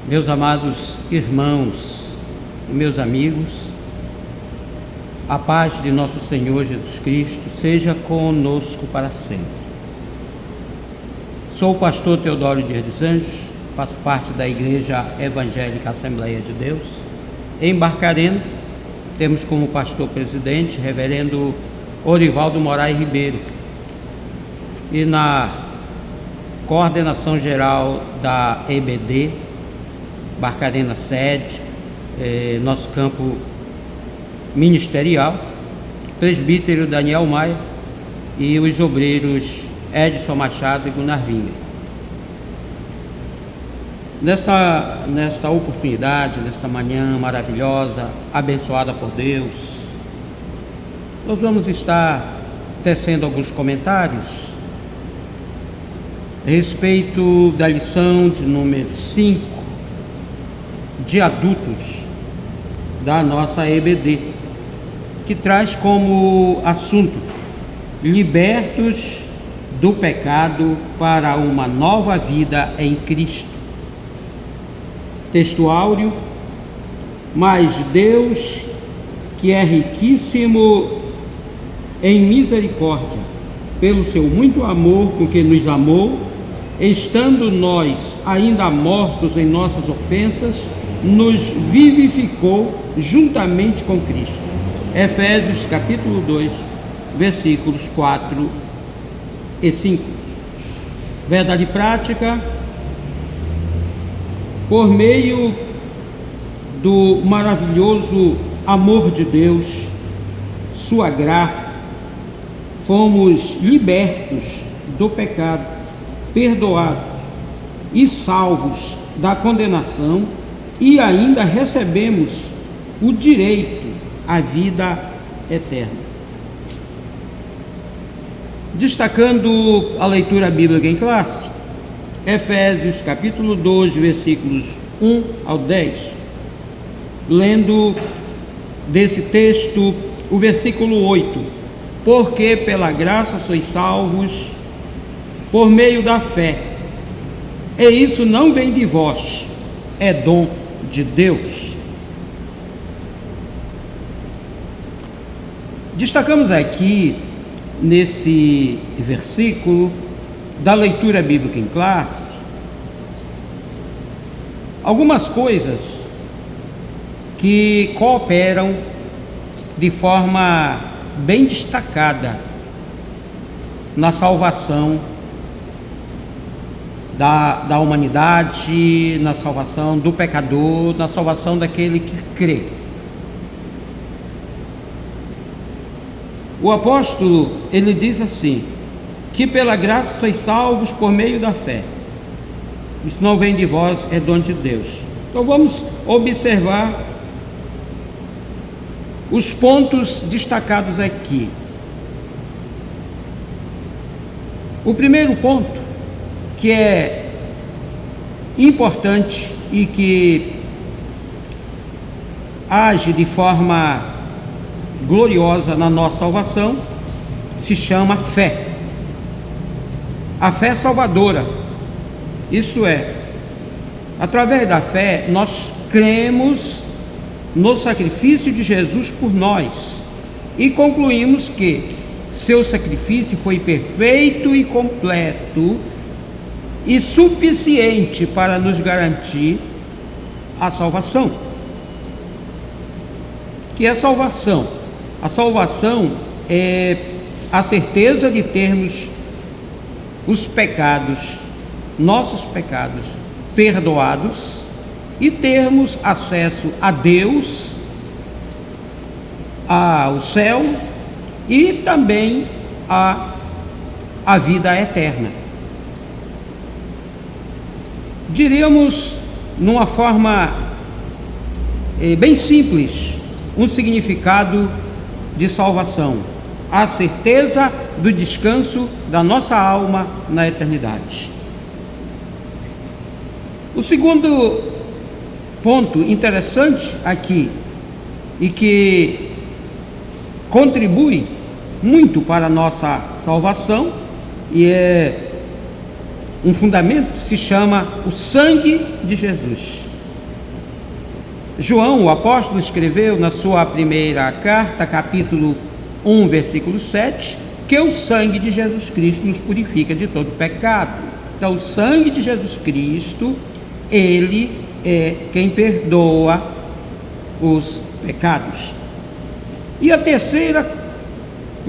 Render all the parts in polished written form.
Meus amados irmãos e meus amigos, a paz de nosso Senhor Jesus Cristo seja conosco para sempre. Sou o pastor Teodoro Dias dos Anjos, faço parte da Igreja Evangélica Assembleia de Deus. Em Barcarena, temos como pastor presidente reverendo Orivaldo Moraes Ribeiro, e na coordenação geral da EBD, Barcarena sede, nosso campo ministerial, presbítero Daniel Maia e os obreiros Edson Machado e Gunnar Vinga. Nesta oportunidade, nesta manhã maravilhosa, abençoada por Deus, nós vamos estar tecendo alguns comentários a respeito da lição de número 5 de adultos da nossa EBD, que traz como assunto libertos do pecado para uma nova vida em Cristo. Texto áureo: mas Deus, que é riquíssimo em misericórdia, pelo seu muito amor com que nos amou, estando nós ainda mortos em nossas ofensas, nos vivificou juntamente com Cristo. Efésios capítulo 2, versículos 4 e 5. Verdade prática: por meio do maravilhoso amor de Deus, sua graça, fomos libertos do pecado, perdoados e salvos da condenação, e ainda recebemos o direito à vida eterna. Destacando a leitura bíblica em classe, Efésios capítulo 2, versículos 1 ao 10, lendo desse texto o versículo 8: porque pela graça sois salvos por meio da fé, e isso não vem de vós, é dom de Deus. Destacamos aqui nesse versículo da leitura bíblica em classe algumas coisas que cooperam de forma bem destacada na salvação da humanidade, na salvação do pecador, na salvação daquele que crê. O apóstolo, ele diz assim, que pela graça sois salvos por meio da fé. Isso não vem de vós, é dom de Deus. Então vamos observar os pontos destacados aqui. O primeiro ponto, que é importante e que age de forma gloriosa na nossa salvação, se chama fé. A fé salvadora. Isso é, através da fé nós cremos no sacrifício de Jesus por nós e concluímos que seu sacrifício foi perfeito e completo e suficiente para nos garantir a salvação. Que é a salvação? A salvação é a certeza de termos os pecados, nossos pecados, perdoados e termos acesso a Deus, ao céu e também à vida eterna. Diríamos, numa forma bem simples, um significado de salvação: a certeza do descanso da nossa alma na eternidade. O segundo ponto interessante aqui e que contribui muito para a nossa salvação e é um fundamento, se chama o sangue de Jesus. João, o apóstolo, escreveu na sua primeira carta, capítulo 1, versículo 7, que o sangue de Jesus Cristo nos purifica de todo pecado. Então, o sangue de Jesus Cristo, ele é quem perdoa os pecados. E o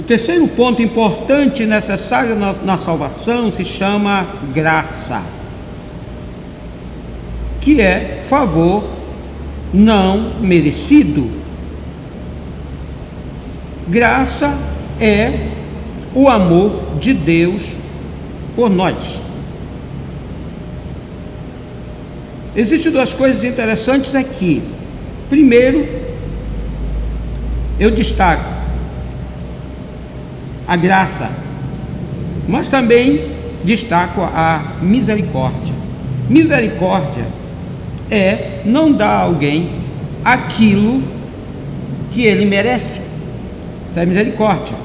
terceiro ponto importante e necessário na salvação se chama graça, que é favor não merecido. Graça é o amor de Deus por nós. Existem duas coisas interessantes aqui. Primeiro, eu destaco a graça, mas também destaco a misericórdia. Misericórdia é não dar a alguém aquilo que ele merece. Isso é misericórdia.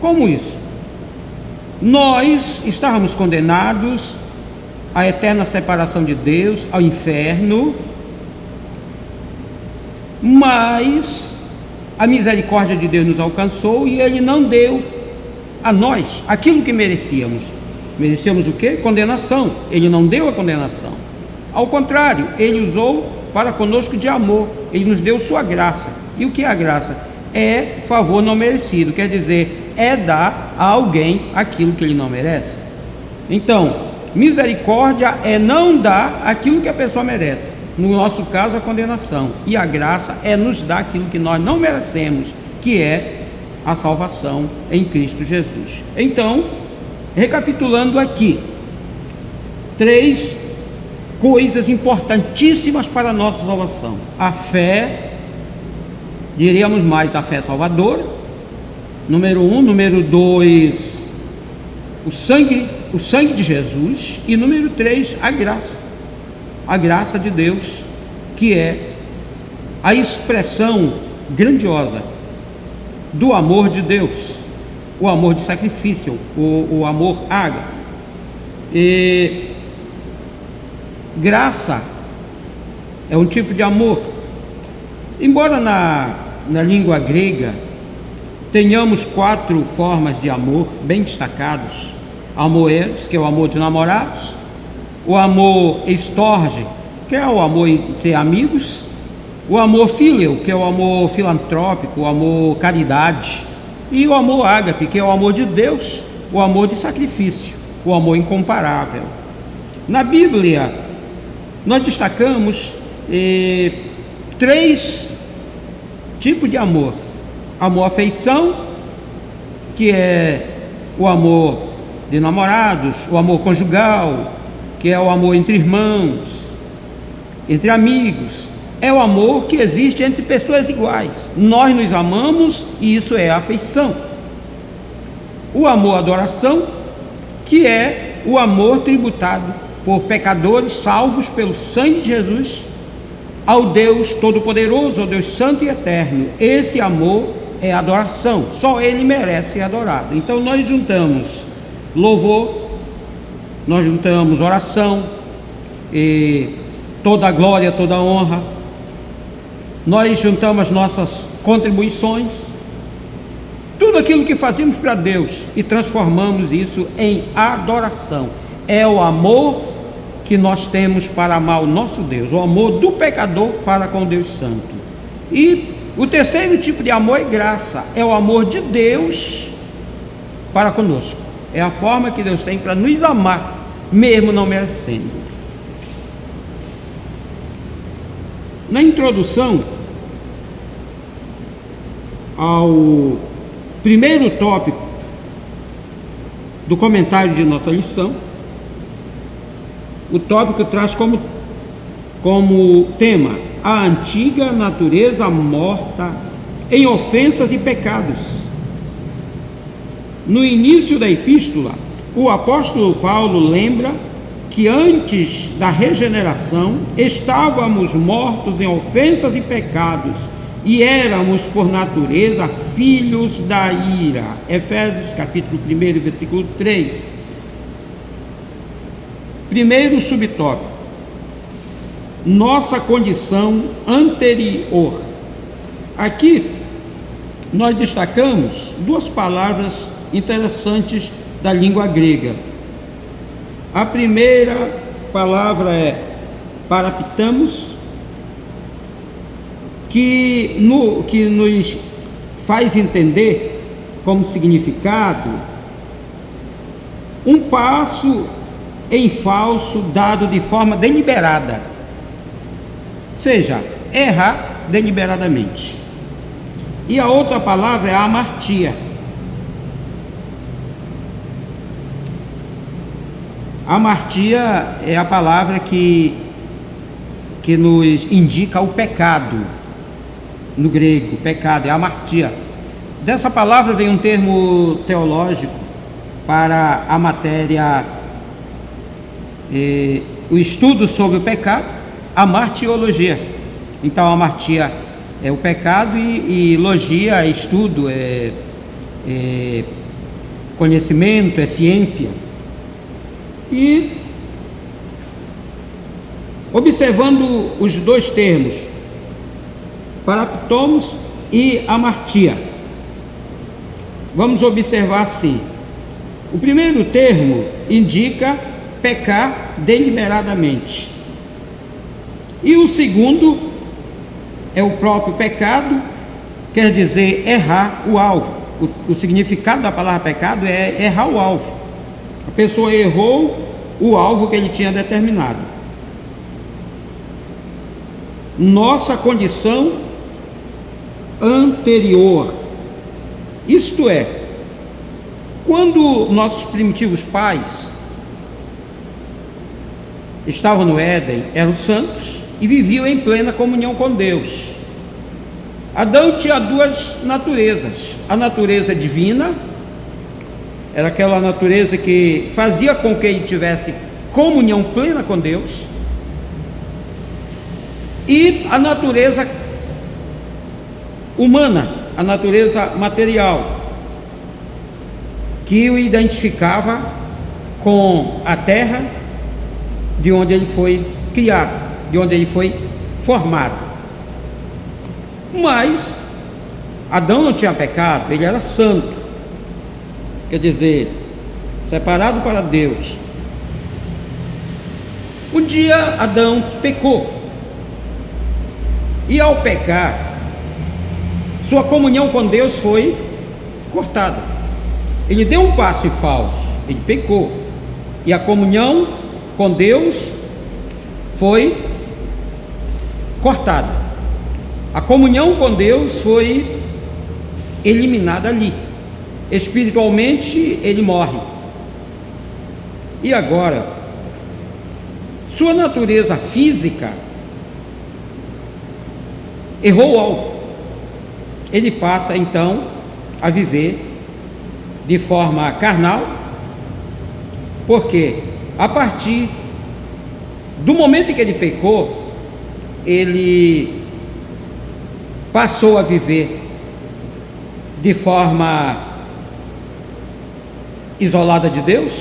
Como isso? Nós estávamos condenados à eterna separação de Deus, ao inferno, mas a misericórdia de Deus nos alcançou e Ele não deu a nós aquilo que merecíamos. Merecíamos o quê? Condenação. Ele não deu a condenação. Ao contrário, Ele usou para conosco de amor. Ele nos deu sua graça. E o que é a graça? É favor não merecido. Quer dizer, é dar a alguém aquilo que ele não merece. Então, misericórdia é não dar aquilo que a pessoa merece. No nosso caso, a condenação. E a graça é nos dar aquilo que nós não merecemos, que é a salvação em Cristo Jesus. Então, recapitulando aqui, 3 coisas importantíssimas para a nossa salvação: a fé, diríamos mais, a fé salvadora, número 1, número 2, o sangue de Jesus, e número 3, a graça de Deus, que é a expressão grandiosa do amor de Deus, o amor de sacrifício, o amor ágape. E graça é um tipo de amor. Embora na língua grega tenhamos 4 formas de amor bem destacados: amor eros, que é o amor de namorados; o amor estorge, que é o amor entre amigos; o amor filial, que é o amor filantrópico, o amor caridade; e o amor ágape, que é o amor de Deus, o amor de sacrifício, o amor incomparável. Na Bíblia, nós destacamos 3 tipos de amor: amor afeição, que é o amor de namorados; o amor conjugal, que é o amor entre irmãos, entre amigos. É o amor que existe entre pessoas iguais. Nós nos amamos e isso é afeição. O amor adoração, que é o amor tributado por pecadores salvos pelo sangue de Jesus ao Deus Todo-Poderoso, ao Deus Santo e Eterno. Esse amor é adoração, só Ele merece ser adorado. Então nós juntamos louvor, nós juntamos oração, e toda a glória, toda a honra, nós juntamos as nossas contribuições, tudo aquilo que fazemos para Deus, e transformamos isso em adoração. É o amor que nós temos para amar o nosso Deus, o amor do pecador para com Deus Santo. E o terceiro tipo de amor é graça, é o amor de Deus para conosco. É a forma que Deus tem para nos amar, mesmo não merecendo. Na introdução ao primeiro tópico do comentário de nossa lição, o tópico traz como tema a antiga natureza morta em ofensas e pecados. No início da epístola, o apóstolo Paulo lembra que antes da regeneração estávamos mortos em ofensas e pecados e éramos por natureza filhos da ira. Efésios capítulo 1, versículo 3. Primeiro subtópico: nossa condição anterior. Aqui nós destacamos duas palavras interessantes da língua grega. A primeira palavra é paraptamos, que nos faz entender como significado um passo em falso dado de forma deliberada, seja, errar deliberadamente. E a outra palavra é amartia. Amartia é a palavra que nos indica o pecado. No grego, pecado é amartia. Dessa palavra vem um termo teológico para a matéria, o estudo sobre o pecado, a martiologia. Então, a amartia é o pecado e logia é estudo, é conhecimento, é ciência. E observando os dois termos, paraptomos e amartia, vamos observar assim: o primeiro termo indica pecar deliberadamente, e o segundo é o próprio pecado, quer dizer errar o alvo. O significado da palavra pecado é errar o alvo. A pessoa errou o alvo que ele tinha determinado. Nossa condição anterior, isto é, quando nossos primitivos pais estavam no Éden, eram santos e viviam em plena comunhão com Deus. Adão tinha duas naturezas: a natureza divina, era aquela natureza que fazia com que ele tivesse comunhão plena com Deus, e a natureza humana, a natureza material, que o identificava com a terra de onde ele foi criado, de onde ele foi formado. Mas Adão não tinha pecado, ele era santo, quer dizer, separado para Deus. Um dia Adão pecou, e ao pecar, sua comunhão com Deus foi cortada. Ele deu um passo em falso, ele pecou, e a comunhão com Deus foi cortada. A comunhão com Deus foi eliminada ali. Espiritualmente ele morre. E agora, sua natureza física errou o alvo. Ele passa então a viver de forma carnal, porque a partir do momento em que ele pecou, ele passou a viver de forma isolada de Deus,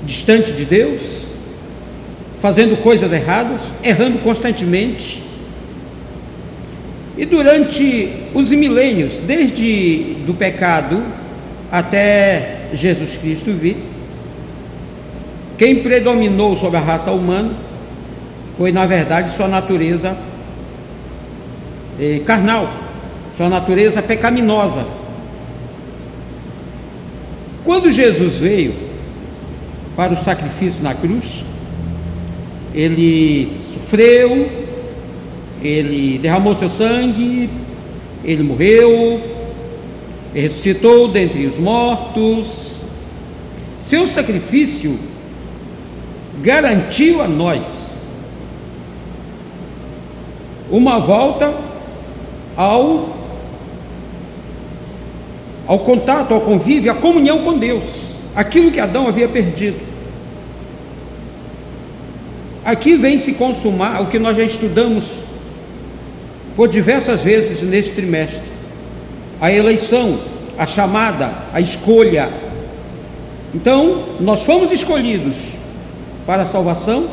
distante de Deus, fazendo coisas erradas, errando constantemente. E durante os milênios, desde do pecado até Jesus Cristo vir, quem predominou sobre a raça humana foi, na verdade, sua natureza carnal, sua natureza pecaminosa. Quando Jesus veio para o sacrifício na cruz, ele sofreu, ele derramou seu sangue, ele morreu, ressuscitou dentre os mortos. Seu sacrifício garantiu a nós uma volta ao contato, ao convívio, à comunhão com Deus, aquilo que Adão havia perdido. Aqui vem se consumar o que nós já estudamos por diversas vezes neste trimestre: a eleição, a chamada, a escolha. Então, nós fomos escolhidos para a salvação,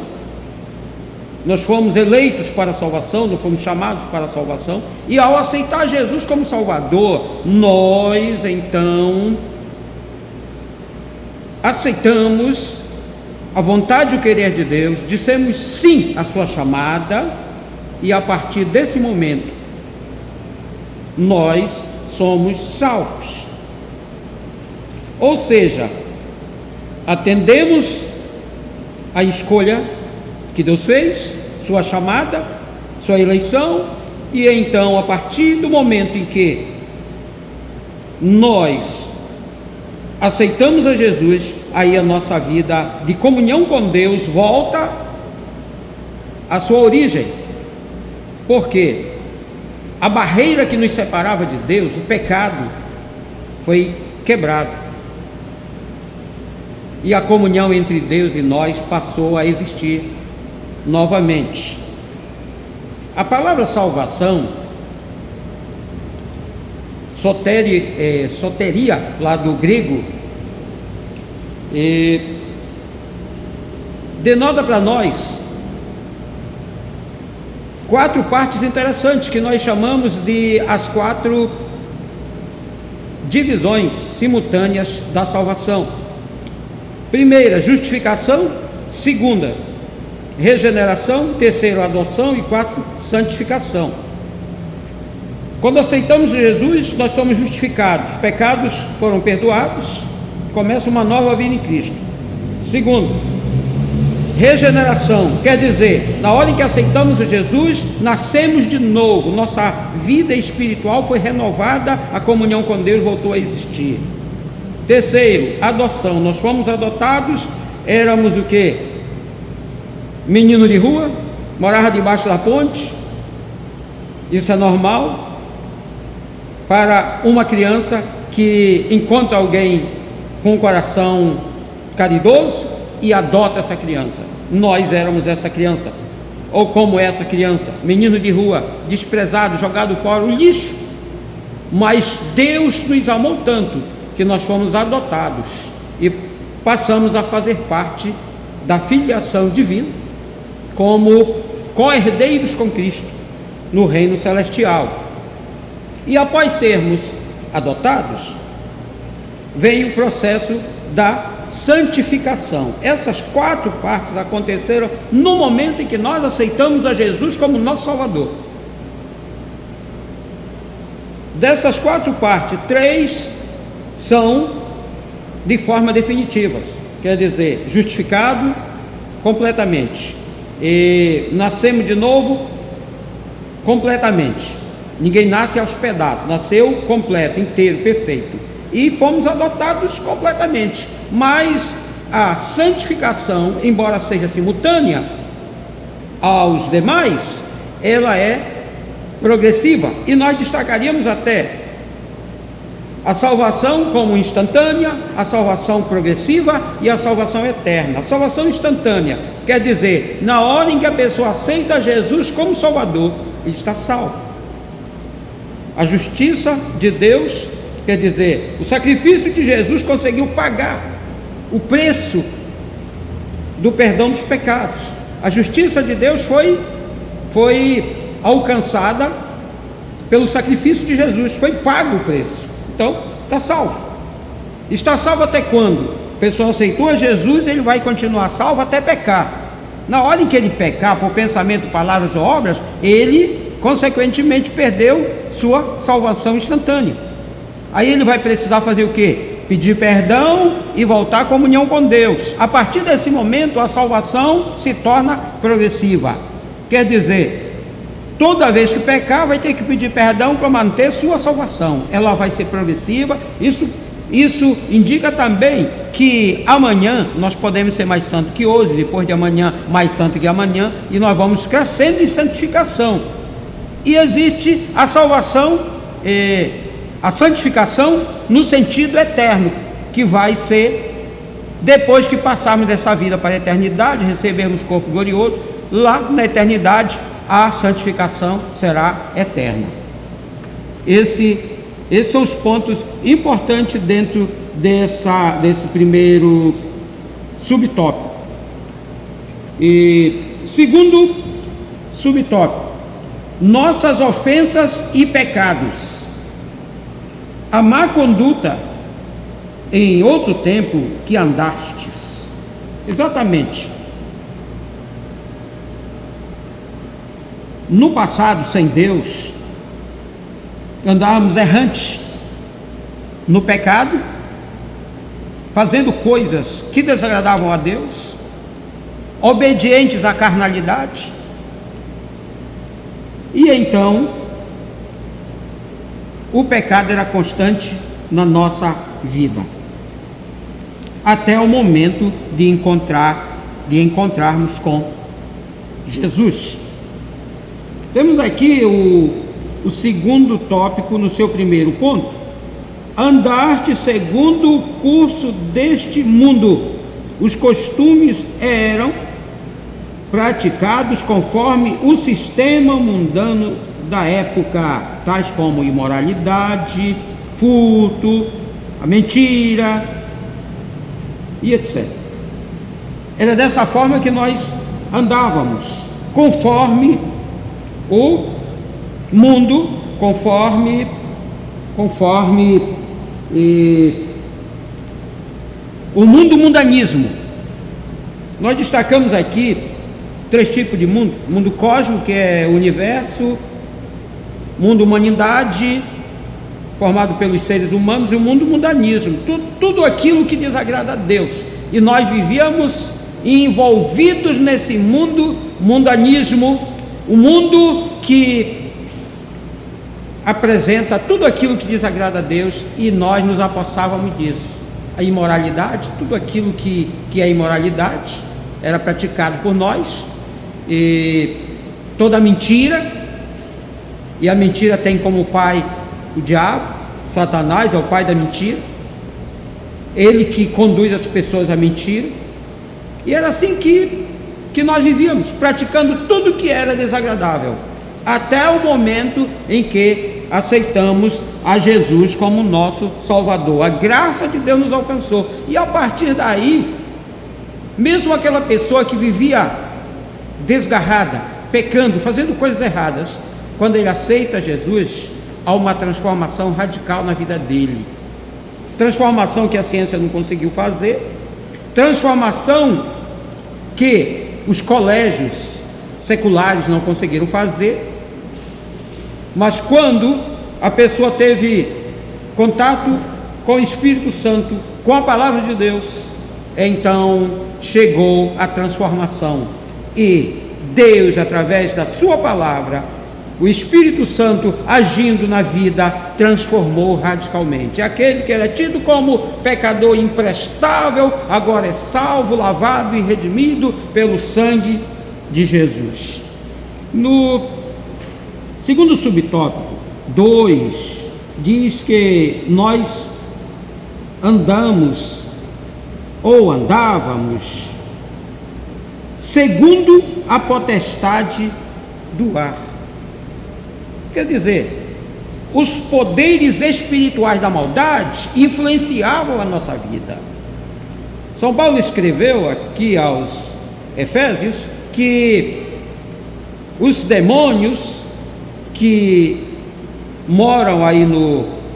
Nós fomos eleitos para a salvação, nós fomos chamados para a salvação, e ao aceitar Jesus como Salvador, nós então aceitamos a vontade e o querer de Deus, dissemos sim à sua chamada, e a partir desse momento nós somos salvos. Ou seja, atendemos a escolha que Deus fez, sua chamada, sua eleição, e então a partir do momento em que nós aceitamos a Jesus, aí a nossa vida de comunhão com Deus volta à sua origem. Porque a barreira que nos separava de Deus, o pecado, foi quebrado, e a comunhão entre Deus e nós passou a existir novamente. A palavra salvação, soteria, lá do grego, denota para nós 4 partes interessantes que nós chamamos de as 4 divisões simultâneas da salvação. Primeira, justificação. Segunda, regeneração. Terceiro, adoção. E 4, santificação. Quando aceitamos Jesus, nós somos justificados, pecados foram perdoados, começa uma nova vida em Cristo. Segundo, regeneração, quer dizer, na hora em que aceitamos o Jesus, nascemos de novo, nossa vida espiritual foi renovada, a comunhão com Deus voltou a existir. Terceiro, adoção, nós fomos adotados, éramos o quê? Menino de rua, morava debaixo da ponte, isso é normal para uma criança que encontra alguém com um coração caridoso e adota essa criança. Nós éramos essa criança, ou como essa criança, menino de rua, desprezado, jogado fora, o lixo. Mas Deus nos amou tanto que nós fomos adotados e passamos a fazer parte da filiação divina, como co-herdeiros com Cristo no reino celestial. E após sermos adotados, vem o processo da santificação. Essas 4 partes aconteceram no momento em que nós aceitamos a Jesus como nosso Salvador. Dessas 4 partes, 3 são de forma definitiva, quer dizer, justificado completamente, e nascemos de novo completamente. Ninguém nasce aos pedaços, nasceu completo, inteiro, perfeito. E fomos adotados completamente. Mas a santificação, embora seja simultânea aos demais, ela é progressiva. E nós destacaríamos até a salvação como instantânea, a salvação progressiva e a salvação eterna. A salvação instantânea quer dizer, na hora em que a pessoa aceita Jesus como Salvador, ele está salvo. A justiça de Deus, quer dizer, o sacrifício de Jesus conseguiu pagar o preço do perdão dos pecados. A justiça de Deus foi alcançada pelo sacrifício de Jesus, foi pago o preço. Então, está salvo. Está salvo até quando? A pessoa aceitou a Jesus, ele vai continuar salvo até pecar. Na hora em que ele pecar por pensamento, palavras ou obras, ele consequentemente perdeu sua salvação instantânea. Aí ele vai precisar fazer o quê? Pedir perdão e voltar à comunhão com Deus. A partir desse momento a salvação se torna progressiva. Quer dizer, toda vez que pecar vai ter que pedir perdão para manter sua salvação. Ela vai ser progressiva. Isso indica também que amanhã nós podemos ser mais santos que hoje, depois de amanhã mais santo que amanhã, e nós vamos crescendo em santificação. E existe a salvação, a santificação no sentido eterno, que vai ser depois que passarmos dessa vida para a eternidade, recebermos corpo glorioso, lá na eternidade a santificação será eterna. Esses são os pontos importantes dentro desse primeiro subtópico. E segundo Subtópico: nossas ofensas e pecados. A má conduta em outro tempo que andastes. Exatamente. No passado, sem Deus, andávamos errantes no pecado, fazendo coisas que desagradavam a Deus, obedientes à carnalidade. E então, o pecado era constante na nossa vida, até o momento de encontrarmos com Jesus. Temos aqui o segundo tópico no seu primeiro ponto: andaste segundo o curso deste mundo. Os costumes eram praticados conforme o sistema mundano da época, tais como imoralidade, furto, a mentira e etc. Era dessa forma que nós andávamos, conforme o mundo, conforme o mundo mundanismo. Nós destacamos aqui 3 tipos de mundo: mundo cósmico, que é o universo; mundo humanidade, formado pelos seres humanos; e o mundo mundanismo, tudo aquilo que desagrada a Deus. E nós vivíamos envolvidos nesse mundo mundanismo, o mundo que apresenta tudo aquilo que desagrada a Deus, e nós nos apossávamos disso. A imoralidade, tudo aquilo que é imoralidade, era praticado por nós, e toda mentira, e a mentira tem como pai o diabo. Satanás é o pai da mentira, ele que conduz as pessoas à mentira. E era assim que nós vivíamos, praticando tudo que era desagradável, até o momento em que aceitamos a Jesus como nosso Salvador. A graça de Deus nos alcançou, e a partir daí, mesmo aquela pessoa que vivia desgarrada, pecando, fazendo coisas erradas, quando ele aceita Jesus, há uma transformação radical na vida dele. Transformação que a ciência não conseguiu fazer, transformação que os colégios seculares não conseguiram fazer. Mas quando a pessoa teve contato com o Espírito Santo, com a palavra de Deus, então chegou a transformação, e Deus, através da sua palavra, o Espírito Santo agindo na vida, transformou radicalmente. Aquele que era tido como pecador imprestável, agora é salvo, lavado e redimido pelo sangue de Jesus. No segundo subtópico 2, diz que nós andamos ou andávamos segundo a potestade do ar. Quer dizer, os poderes espirituais da maldade influenciavam a nossa vida. São Paulo escreveu aqui aos Efésios que os demônios que moram aí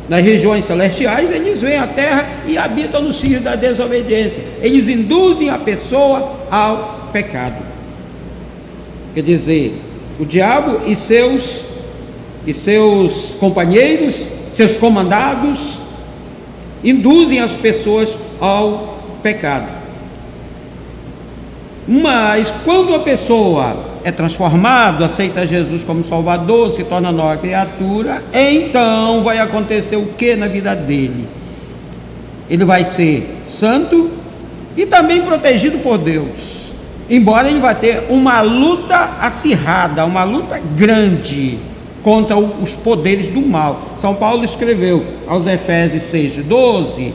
nas regiões celestiais, eles vêm à terra e habitam nos filhos da desobediência. Eles induzem a pessoa ao pecado. Quer dizer, o diabo e seus companheiros, seus comandados, induzem as pessoas ao pecado. Mas quando a pessoa é transformada, aceita Jesus como Salvador, se torna nova criatura, então vai acontecer o que na vida dele? Ele vai ser santo e também protegido por Deus, embora ele vai ter uma luta acirrada, uma luta grande contra os poderes do mal. São Paulo escreveu aos Efésios 6:12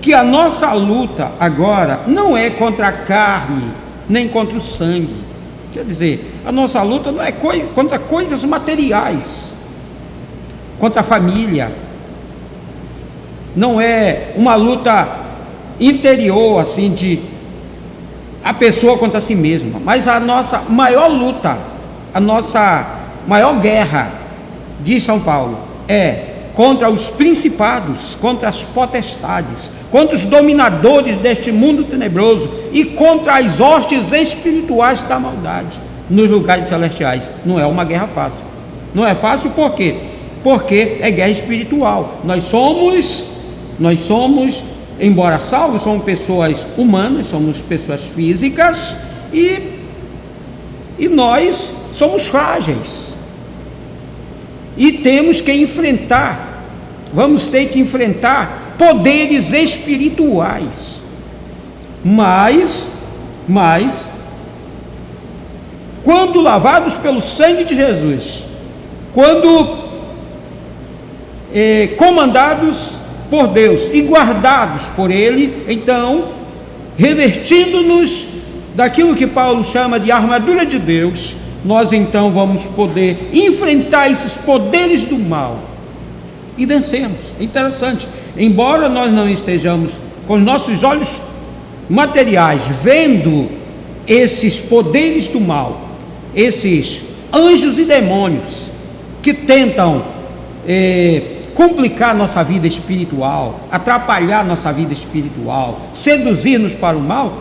que a nossa luta agora não é contra a carne, nem contra o sangue. Quer dizer, a nossa luta não é contra coisas materiais, contra a família, não é uma luta interior, assim, de a pessoa contra si mesma, mas a nossa maior luta, a nossa maior guerra, diz São Paulo, é contra os principados, contra as potestades, contra os dominadores deste mundo tenebroso e contra as hostes espirituais da maldade nos lugares celestiais. Não é uma guerra fácil. Não é fácil por quê? Porque é guerra espiritual. Nós somos, embora salvos, somos pessoas humanas, somos pessoas físicas e nós somos frágeis. E temos que enfrentar, vamos ter que enfrentar poderes espirituais. Mas, quando lavados pelo sangue de Jesus, quando comandados por Deus e guardados por Ele, então, revestindo-nos daquilo que Paulo chama de armadura de Deus, nós então vamos poder enfrentar esses poderes do mal e vencermos. É interessante, embora nós não estejamos com os nossos olhos materiais vendo esses poderes do mal, esses anjos e demônios que tentam complicar nossa vida espiritual, atrapalhar nossa vida espiritual, seduzir-nos para o mal,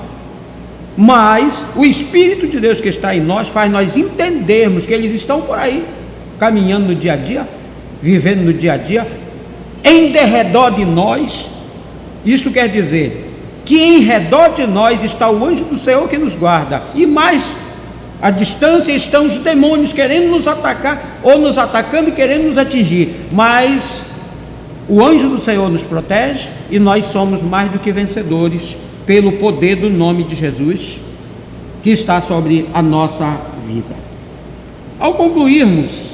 mas o Espírito de Deus que está em nós faz nós entendermos que eles estão por aí, caminhando no dia a dia, vivendo no dia a dia, em derredor de nós. Isso quer dizer que em redor de nós está o anjo do Senhor que nos guarda, e mais à distância estão os demônios querendo nos atacar, ou nos atacando e querendo nos atingir, mas o anjo do Senhor nos protege e nós somos mais do que vencedores pelo poder do nome de Jesus que está sobre a nossa vida. Ao concluirmos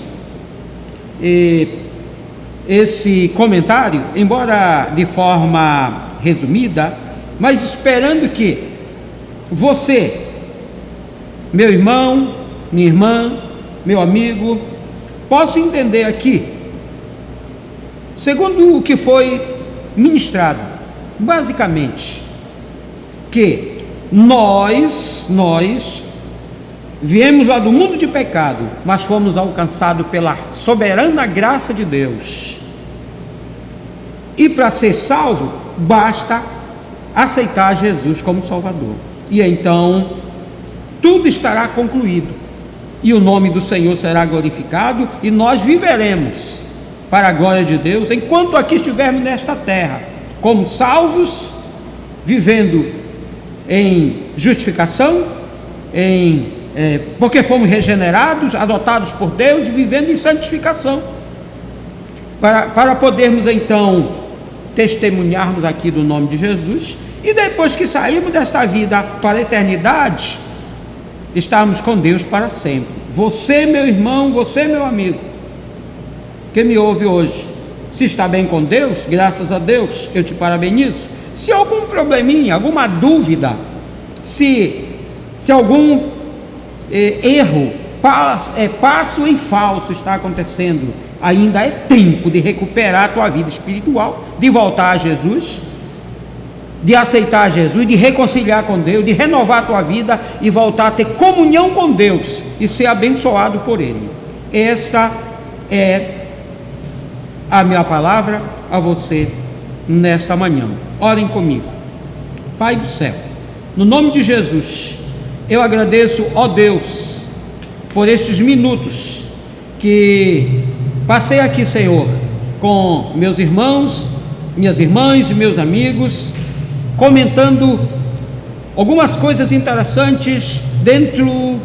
esse comentário, embora de forma resumida, mas esperando que você, meu irmão, minha irmã, meu amigo, possa entender aqui, segundo o que foi ministrado, basicamente, que nós viemos lá do mundo de pecado, mas fomos alcançados pela soberana graça de Deus. E para ser salvo, basta aceitar Jesus como Salvador. E então, tudo estará concluído. E o nome do Senhor será glorificado e nós viveremos para a glória de Deus, enquanto aqui estivermos nesta terra, como salvos, vivendo em justificação, porque fomos regenerados, adotados por Deus, e vivendo em santificação, para podermos então testemunharmos aqui do nome de Jesus, e depois que sairmos desta vida para a eternidade, estarmos com Deus para sempre. Você, meu irmão, você, meu amigo, que me ouve hoje, se está bem com Deus, graças a Deus, eu te parabenizo. Se algum probleminha, alguma dúvida, se algum erro, passo em falso está acontecendo, ainda é tempo de recuperar a tua vida espiritual, de voltar a Jesus, de aceitar Jesus, de reconciliar com Deus, de renovar a tua vida e voltar a ter comunhão com Deus e ser abençoado por Ele. Esta é a minha palavra a você nesta manhã. Orem comigo. Pai do céu, no nome de Jesus, eu agradeço, ó Deus, por estes minutos que passei aqui, Senhor, com meus irmãos, minhas irmãs e meus amigos, comentando algumas coisas interessantes dentro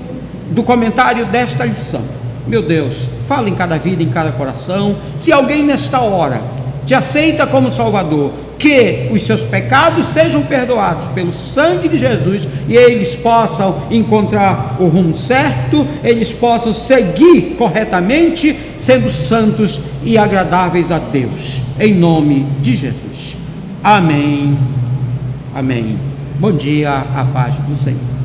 do comentário desta lição. Meu Deus, fala em cada vida, em cada coração. Se alguém nesta hora te aceita como Salvador, que os seus pecados sejam perdoados pelo sangue de Jesus e eles possam encontrar o rumo certo, eles possam seguir corretamente, sendo santos e agradáveis a Deus, em nome de Jesus. Amém. Amém. Bom dia, a paz do Senhor.